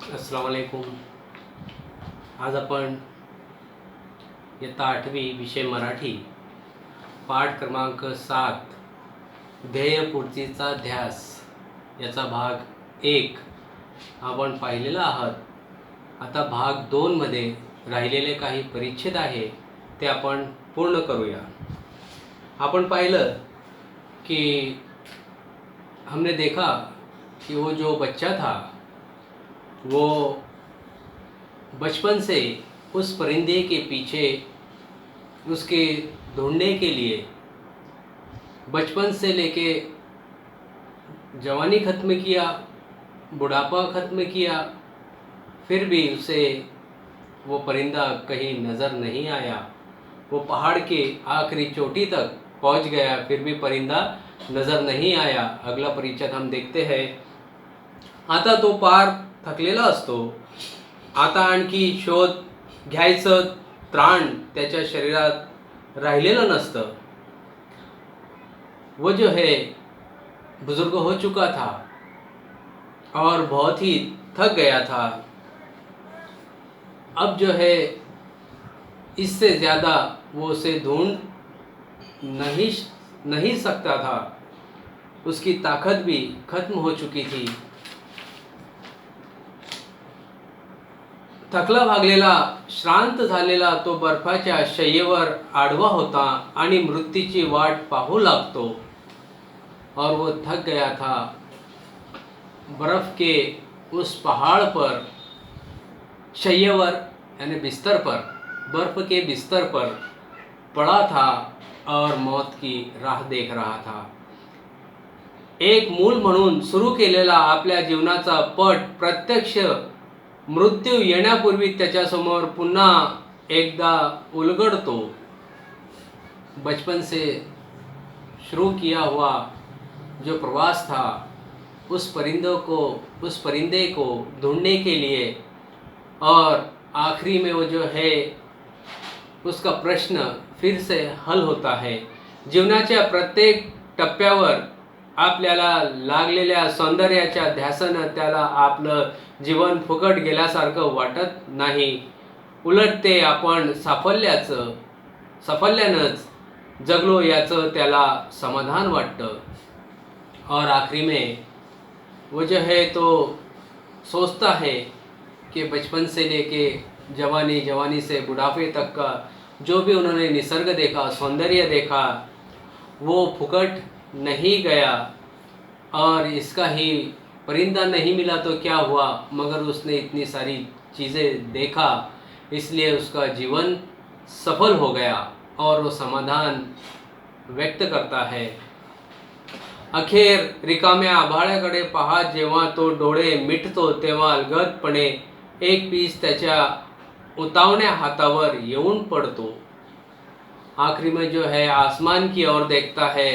अस्सलाम वालेकुम। आज आपण इयत्ता 8वी विषय मराठी पाठ क्रमांक 7 ध्येयपूर्तीचा ध्यास याचा भाग 1 आपण पाहिलेला आहात. आता भाग 2 मध्ये राहिलेले काही परिच्छेद आहे ते आपण पूर्ण करूया. आपण पाहिलं कि हमने देखा कि वो जो बच्चा था वो बचपन से उस परिंदे के पीछे उसके ढूंढने के लिए बचपन से लेके जवानी ख़त्म किया, बुढ़ापा ख़त्म किया, फिर भी उसे वो परिंदा कहीं नज़र नहीं आया. वो पहाड़ के आखिरी चोटी तक पहुंच गया, फिर भी परिंदा नज़र नहीं आया. अगला परिच्छेद हम देखते हैं. आता तो पार थकलेला असतो. आता आणखी शोध घ्यायचं त्राण त्याच्या शरीरात राहिलेलं नसतं. वो जो है बुजुर्ग हो चुका था और बहुत ही थक गया था. अब जो है इससे ज़्यादा वो उसे ढूंढ नहीं सकता था. उसकी ताकत भी खत्म हो चुकी थी. थकला भागलेला श्रांत झालेला तो बर्फाच्या शय्येवर आडवा होता आणि मृत्यूची वाट पाहू लागतो. और वो थक गया था. बर्फ के उस पहाड़ पर शय्येवर यानी बिस्तर पर, बर्फ के बिस्तर पर पड़ा था और मौत की राह देख रहा था. एक मूल म्हणून सुरू केलेला आपल्या जीवनाचा पट प्रत्यक्ष मृत्यू येण्यापूर्वी त्याच्यासमोर पुन्हा एकदा उलगडतो. बचपन से शुरू किया हुआ जो प्रवास था उस परिंदे को ढूंढने के लिए, और आखिरी में वो जो है उसका प्रश्न फिर से हल होता है. जीवनाच्या प्रत्येक टप्प्यावर आपल्याला लागलेल्या सौंदर्याच्या ध्यासानं त्याला आपलं जीवन फुकट गेल्यासारखं वाटत नाही. उलट ते आपण साफल्यानंच जगलो याचं त्याला समाधान वाटतं. और आखिरी में वो जो है तो सोचता है कि बचपन से लेके जवानी, जवानी से बुढ़ापे तक का जो भी उन्होंने निसर्ग देखा, सौंदर्य देखा, वो फुकट नहीं गया. और इसका ही परिंदा नहीं मिला तो क्या हुआ, मगर उसने इतनी सारी चीज़ें देखा, इसलिए उसका जीवन सफल हो गया. और वो समाधान व्यक्त करता है. अखेर रिकाम्या आभाळाकडे पाहत जेव्हा तो डोळे मिटतो तेव्हा अलगदपणे एक पीस त्याच्या उतावण्या हातावर येऊन पडतो. आखिरी में जो है आसमान की ओर देखता है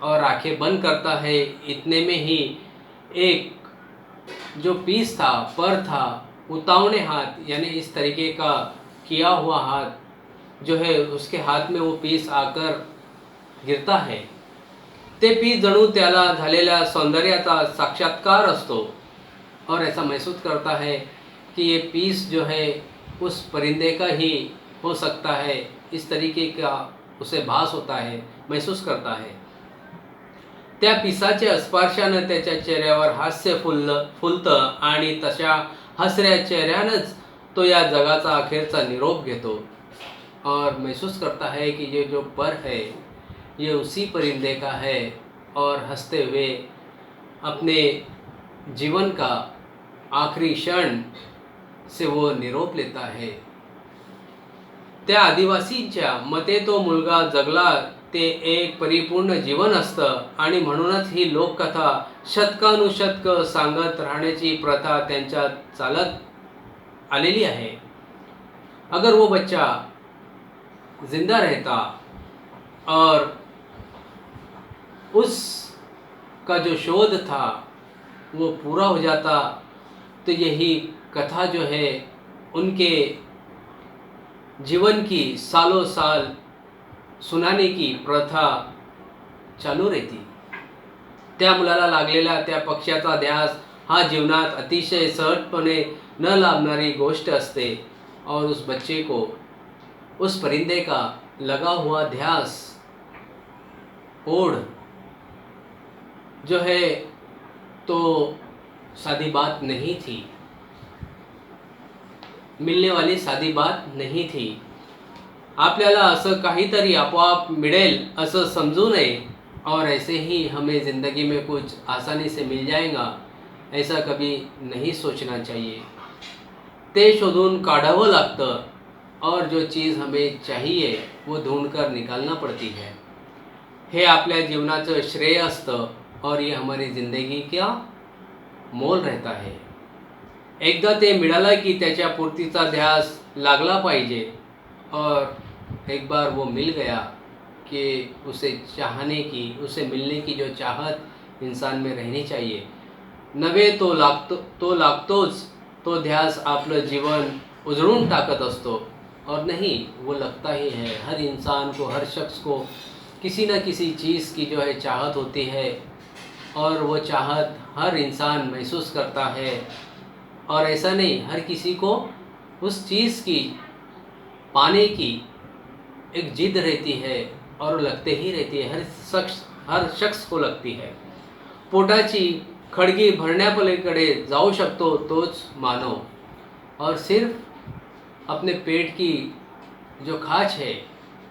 और आंखें बंद करता है. इतने में ही एक जो पीस था, पर था, उतावने हाथ यानी इस तरीके का किया हुआ हाथ जो है उसके हाथ में वो पीस आकर गिरता है. ते पीस जणू त्याला झालेल्या सौंदर्याचा साक्षात्कार असतो. और ऐसा महसूस करता है कि ये पीस जो है उस परिंदे का ही हो सकता है. इस तरीके का उसे भास होता है, महसूस करता है. त्या पिसाच्या स्पर्शानं त्याच्या चेहऱ्यावर हास्य फुलतं आणि तशा हसऱ्या चेहऱ्यानंच तो या जगाचा अखेरचा निरोप घेतो. और महसूस करता है कि ये जो पर है ये उसी परिंदे का है. और हंसते हुए अपने जीवन का आखिरी क्षण से वो निरोप लेता है. त्या आदिवासींच्या मते तो मुलगा जगला ते एक परिपूर्ण जीवन असतं आणि म्हणूनच ही लोककथा शतकानुशतक सांगत राहण्याची प्रथा त्यांच्यात चालत आलेली आहे. अगर वो बच्चा जिंदा रहता और उसका जो शोध था वो पूरा हो जाता तो यही कथा जो है उनके जीवन की सालों साल सुनाने की प्रथा चालू रहती. त्या मुलाला लागलेला त्या पक्ष्याचा ध्यास हा जीवनात अतिशय सहजपणे न लाभणारी गोष्ट असते और उस बच्चे को, उस परिंदे का लगा हुआ ध्यास, ओढ़ जो है तो सादी बात नहीं थी, मिलने वाली सादी बात नहीं थी। आपल्याला असं काहीतरी आपोआप मिळेल असं समजू नये और ऐसे ही हमें ज़िंदगी में कुछ आसानी से मिल जाएगा ऐसा कभी नहीं सोचना चाहिए। ते शोधून काढावं लागतं और जो चीज़ हमें चाहिए वो ढूंढकर निकालना पड़ती है। हे आपल्या जीवनाचं श्रेय असतं और ये हमारी ज़िंदगी का मोल रहता है। एकदा ते मिळालं की त्याच्या पूर्तीचा ध्यास लागला पाहिजे और एक बार वो मिल गया कि उसे चाहने की, उसे मिलने की जो चाहत इंसान में रहनी चाहिए। नव्हे तो लागतोच तो ध्यास आपलं जीवन उजळून टाकत असतो और नहीं वो लगता ही है। हर इंसान को, हर शख्स को किसी न किसी चीज़ की जो है चाहत होती है और वो चाहत हर इंसान महसूस करता है और ऐसा नहीं, हर किसी को उस चीज़ की पाने की एक जिद रहती है और लगते ही रहती है, हर शख्स को लगती है। पोटाची खडगी भरण्यापलीकडे जाऊ शकतो तोच मानव और सिर्फ अपने पेट की जो खाच है,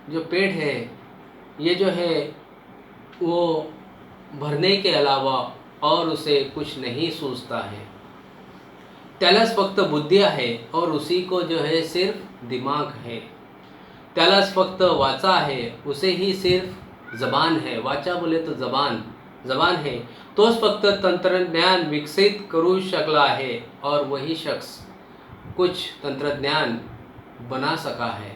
जो पेट है, ये जो है वो भरने के अलावा और उसे कुछ नहीं सूझता है। त्यालाच फक्त बुद्धी आहे और उसी को जो है सिर्फ दिमाग है। त्यालाच फक्त वाचा आहे, उसे ही सिर्फ जबान है। वाचा बोले तो जबान है। तोच फक्त तंत्रज्ञान विकसित करू शकला है और वही शख्स कुछ तंत्रज्ञान बना सका है।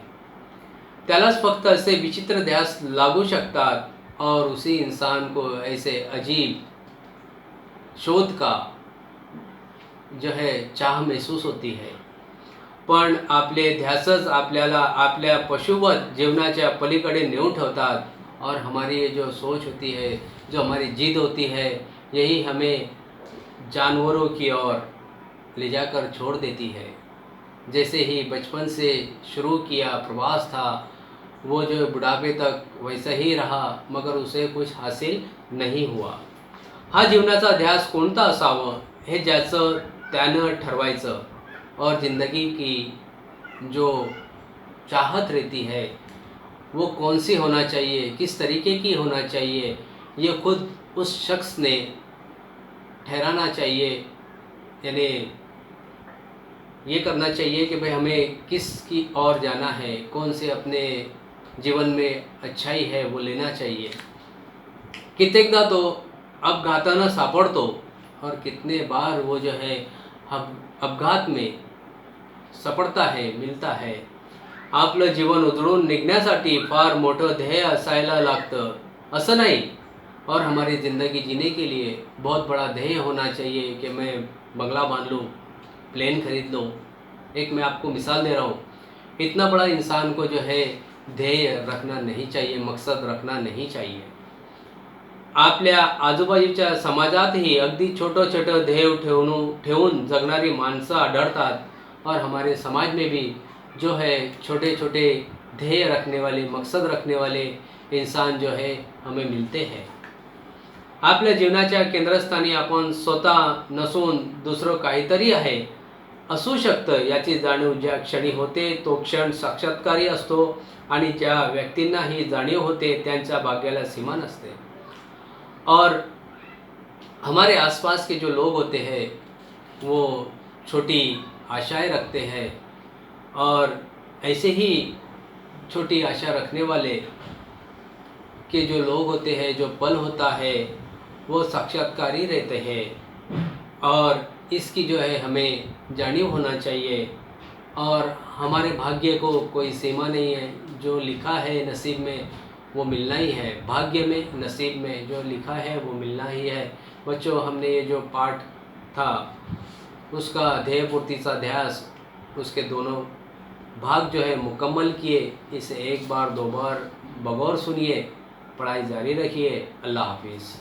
त्यालाच फक्त ऐसे विचित्र ध्यास लागू शकतात और उसी इंसान को ऐसे अजीब शोध का जो है चाह महसूस होती है। पण आपले ध्यासच आपल्याला आपल्या पशुवत जीवनाच्या पलीकडे नेऊन ठेवतात और हमारी ये जो सोच होती है, जो हमारी जिद होती है, यही हमें जानवरों की ओर ले जाकर छोड़ देती है। जैसे ही बचपन से शुरू किया प्रवास था, वो जो बुढ़ापे तक वैसा ही रहा मगर उसे कुछ हासिल नहीं हुआ। हा जीवनाचा ध्यास कोणता असावं हे ज्याचं त्यानं ठरवायचं और ज़िंदगी की जो चाहत रहती है वो कौन सी होना चाहिए, किस तरीके की होना चाहिए, ये खुद उस शख्स ने ठहराना चाहिए। यानी ये करना चाहिए कि भाई हमें किस की ओर जाना है, कौन से अपने जीवन में अच्छाई है वो लेना चाहिए। कित्येकदा तो अपघातानं सापडतो और कितने बार वो जो है अपघात में सापडता है, मिलता है। आपलं जीवन उजळून निघण्यासाठी फार मोठं ध्येय असायला लागतं असं नहीं, और हमारी ज़िंदगी जीने के लिए बहुत बड़ा ध्येय होना चाहिए कि मैं बंगला बांध लूँ, प्लेन खरीद लूँ। एक मैं आपको मिसाल दे रहा हूँ, इतना बड़ा इंसान को जो है ध्येय रखना नहीं चाहिए, मकसद रखना नहीं चाहिए। आपल्या आजूबाजूच्या समाजातही अगदी छोटं छोटं ध्येय ठेवून जगणारी माणसं आढळतात और हमारे समाज में भी जो है छोटे छोटे ध्येय रखने वाले, मकसद रखने वाले इंसान जो है हमें मिलते हैं। आपल्या जीवनाच्या केंद्रस्थानी आपण स्वतः नसून दुसरं काहीतरी आहे असू शकतं याची जाणीव ज्या क्षणी होते तो क्षण साक्षात्कारी असतो आणि ज्या व्यक्तींना ही जाणीव होते त्यांच्या भाग्याला सीमा नसते। और हमारे आसपास के जो लोग होते हैं वो छोटी आशाएं रखते हैं और ऐसे ही छोटी आशा रखने वाले के जो लोग होते हैं, जो पल होता है वो साक्षात्कारी रहते हैं और इसकी जो है हमें जानीव होना चाहिए। और हमारे भाग्य को कोई सीमा नहीं है, जो लिखा है नसीब में वो मिलना ही है। भाग्य में, नसीब में जो लिखा है वो मिलना ही है। बच्चों, हमने ये जो पाठ था उसका ध्येय पूर्तिचा ध्यास, उसके दोनों भाग जो है मुकम्मल किए। इसे एक बार दो बार बगौर सुनिए, पढ़ाई जारी रखिए। अल्लाह हाफिज़।